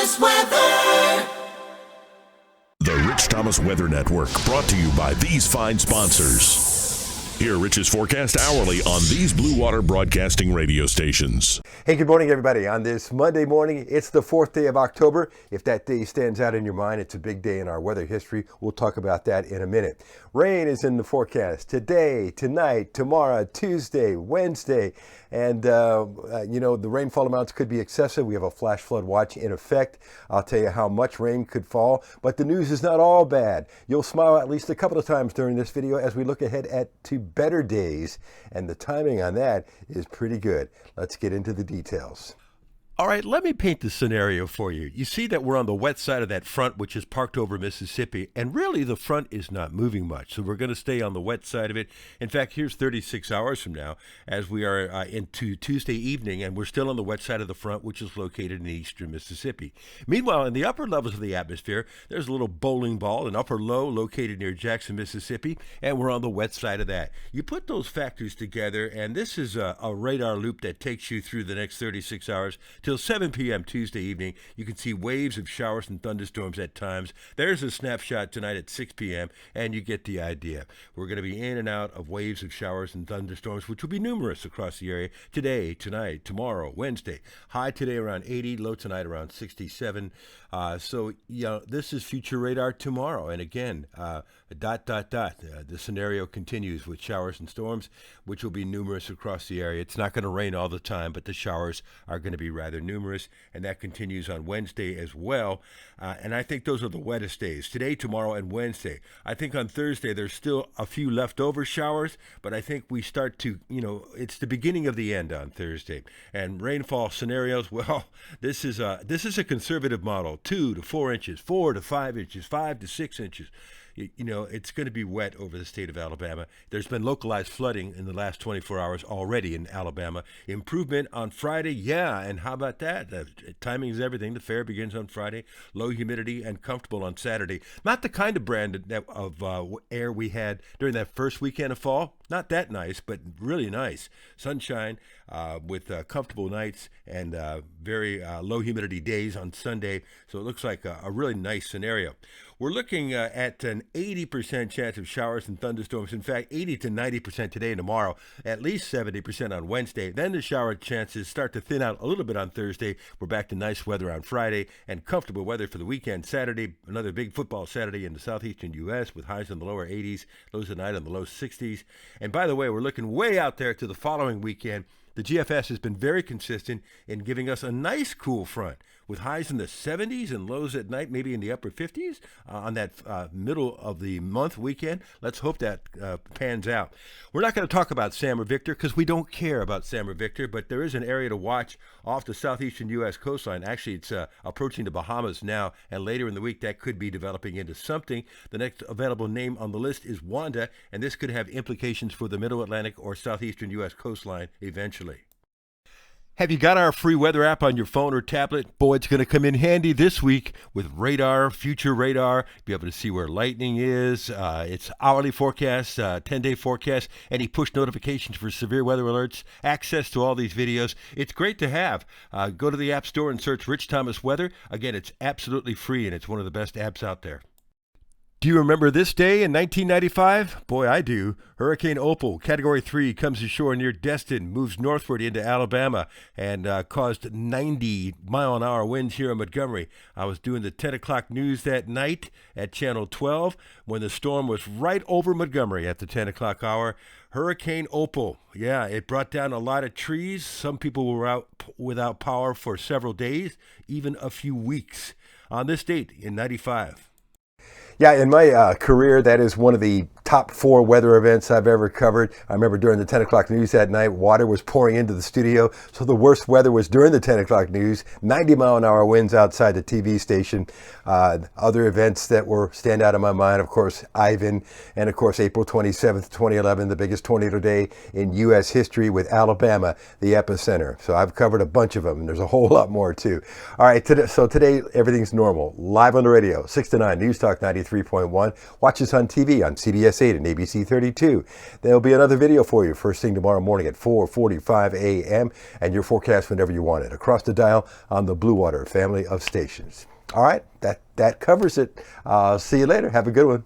Thomas Weather. The Rich Thomas Weather Network, brought to you by these fine sponsors. Hear Rich's forecast hourly on these Blue Water Broadcasting radio stations. Hey, good morning, everybody. On this Monday morning, it's the 4th day of October. If that day stands out in your mind, it's a big day in our weather history. We'll talk about that in a minute. Rain is in the forecast today, tonight, tomorrow, Tuesday, Wednesday. And, the rainfall amounts could be excessive. We have a flash flood watch in effect. I'll tell you how much rain could fall. But the news is not all bad. You'll smile at least a couple of times during this video as we look ahead to better days. And the timing on that is pretty good. Let's get into the details. All right, let me paint the scenario for you. You see that we're on the wet side of that front, which is parked over Mississippi, and really the front is not moving much. So we're going to stay on the wet side of it. In fact, here's 36 hours from now as we are into Tuesday evening, and we're still on the wet side of the front, which is located in eastern Mississippi. Meanwhile, in the upper levels of the atmosphere, there's a little bowling ball, an upper low located near Jackson, Mississippi, and we're on the wet side of that. You put those factors together, and this is a radar loop that takes you through the next 36 hours till 7 p.m. Tuesday evening. You can see waves of showers and thunderstorms at times. There's a snapshot tonight at 6 p.m., and you get the idea. We're going to be in and out of waves of showers and thunderstorms, which will be numerous across the area today, tonight, tomorrow, Wednesday. High today around 80, low tonight around 67. This is future radar tomorrow. And again, the scenario continues with showers and storms, which will be numerous across the area. It's not going to rain all the time, but the showers are going to be rather numerous, and that continues on Wednesday as well. And I think those are the wettest days, today, tomorrow, and Wednesday. I think on Thursday there's still a few leftover showers, but I think we start to, it's the beginning of the end on Thursday. And rainfall scenarios, well, this is a conservative model, 2 to 4 inches, 4 to 5 inches, 5 to 6 inches. It's going to be wet over the state of Alabama. There's been localized flooding in the last 24 hours already in Alabama. Improvement on Friday, yeah, and how about that? Timing is everything. The fair begins on Friday. Low humidity and comfortable on Saturday. Not the kind of brand of air we had during that first weekend of fall. Not that nice, but really nice. Sunshine with comfortable nights and very low humidity days on Sunday. So it looks like a really nice scenario. We're looking at an 80% chance of showers and thunderstorms. In fact, 80 to 90% today and tomorrow, at least 70% on Wednesday. Then the shower chances start to thin out a little bit on Thursday. We're back to nice weather on Friday and comfortable weather for the weekend. Saturday, another big football Saturday in the southeastern U.S. with highs in the lower 80s, lows tonight in the low 60s. And by the way, we're looking way out there to the following weekend. The GFS has been very consistent in giving us a nice cool front with highs in the 70s and lows at night, maybe in the upper 50s on that middle of the month weekend. Let's hope that pans out. We're not going to talk about Sam or Victor because we don't care about Sam or Victor, but there is an area to watch off the southeastern U.S. coastline. Actually, it's approaching the Bahamas now, and later in the week that could be developing into something. The next available name on the list is Wanda, and this could have implications for the middle Atlantic or southeastern U.S. coastline eventually. Have you got our free weather app on your phone or tablet? Boy, it's going to come in handy this week with radar, future radar. Be able to see where lightning is. It's hourly forecast, 10-day forecast, any push notifications for severe weather alerts, access to all these videos. It's great to have. Go to the App Store and search Rich Thomas Weather. Again, it's absolutely free, and it's one of the best apps out there. Do you remember this day in 1995? Boy, I do. Hurricane Opal, Category 3, comes ashore near Destin, moves northward into Alabama, and caused 90-mile-an-hour winds here in Montgomery. I was doing the 10 o'clock news that night at Channel 12 when the storm was right over Montgomery at the 10 o'clock hour. Hurricane Opal, yeah, it brought down a lot of trees. Some people were out without power for several days, even a few weeks. On this date in 95. Yeah, in my career, that is one of the top 4 weather events I've ever covered. I remember during the 10 o'clock news that night, water was pouring into the studio. So the worst weather was during the 10 o'clock news, 90-mile-an-hour winds outside the TV station. Other events that stand out in my mind, of course, Ivan, and of course, April 27th, 2011, the biggest tornado day in U.S. history with Alabama, the epicenter. So I've covered a bunch of them, and there's a whole lot more too. All right, today everything's normal. Live on the radio, 6 to 9, News Talk 93.1. Watch us on TV on CBS 8 and ABC 32. There'll be another video for you first thing tomorrow morning at 4:45 a.m. and your forecast whenever you want it across the dial on the Blue Water family of stations. All right, that covers it. See you later. Have a good one.